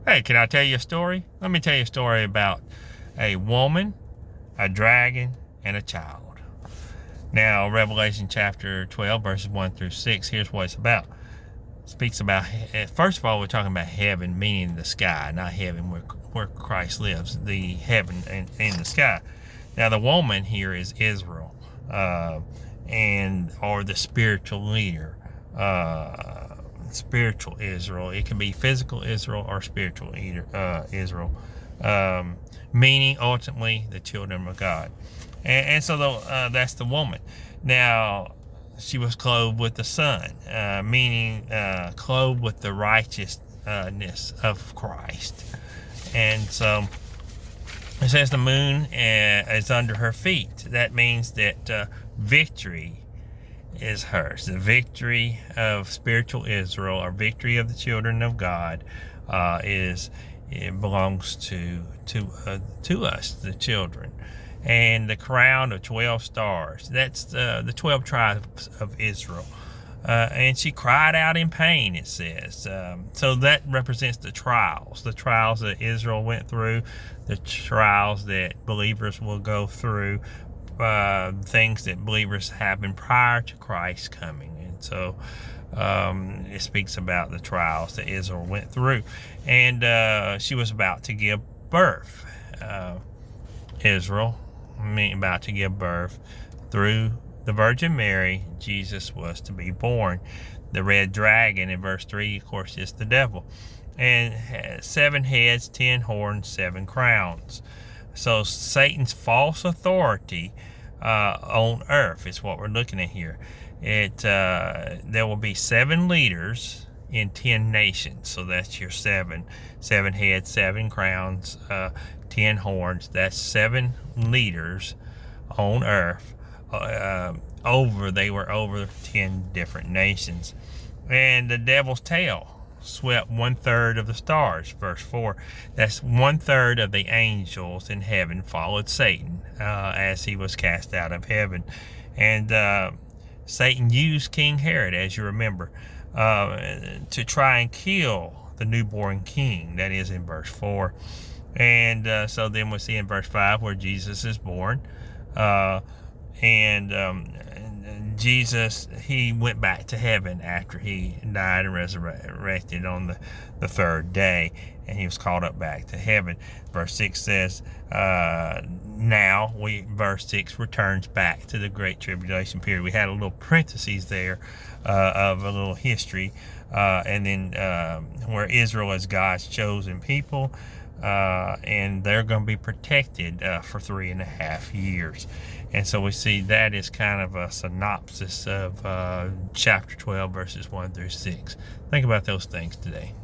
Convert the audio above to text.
Hey, can I tell you a story? Let me tell you a story about a woman, a dragon, and a child. Now, Revelation chapter 12, verses 1 through 6, here's what it's about. It speaks about, first of all, we're talking about heaven, meaning the sky, not heaven where Christ lives, the heaven in the sky. Now, the woman here is Israel, or the spiritual leader. Spiritual Israel. It can be physical Israel or spiritual Israel, meaning ultimately the children of God. And so that's the woman. Now, she was clothed with the sun, meaning clothed with the righteousness of Christ. And so it says the moon is under her feet. That means that victory is hers. The victory of spiritual Israel, or victory of the children of God, it belongs to us, the children. And the crown of 12 stars, that's the 12 tribes of Israel. And she cried out in pain, it says. So that represents the trials that Israel went through, the trials that believers will go through, things that believers happened prior to Christ's coming. And so it speaks about the trials that Israel went through. And she was about to give birth. Israel, about to give birth through the Virgin Mary. Jesus was to be born. The red dragon in verse 3, of course, is the devil. And 7 heads, 10 horns, 7 crowns. So Satan's false authority on earth is what we're looking at here. There will be 7 leaders in 10 nations. So that's your 7 heads, 7 crowns, 10 horns. That's 7 leaders on earth. They were over 10 different nations. And the devil's tail swept 1/3 of the stars, verse 4. That's 1/3 of the angels in heaven followed Satan as he was cast out of heaven. And Satan used King Herod, as you remember, to try and kill the newborn king. That is in verse 4. And so then we see in verse 5 where Jesus is born. Jesus, he went back to heaven after he died and resurrected on the 3rd day, and he was called up back to heaven. Verse 6 says, verse 6 returns back to the Great Tribulation period. We had a little parentheses there of a little history, and then where Israel is God's chosen people, and they're going to be protected for 3.5 years. And so we see that is kind of a synopsis of chapter 12, verses 1 through 6. Think about those things today.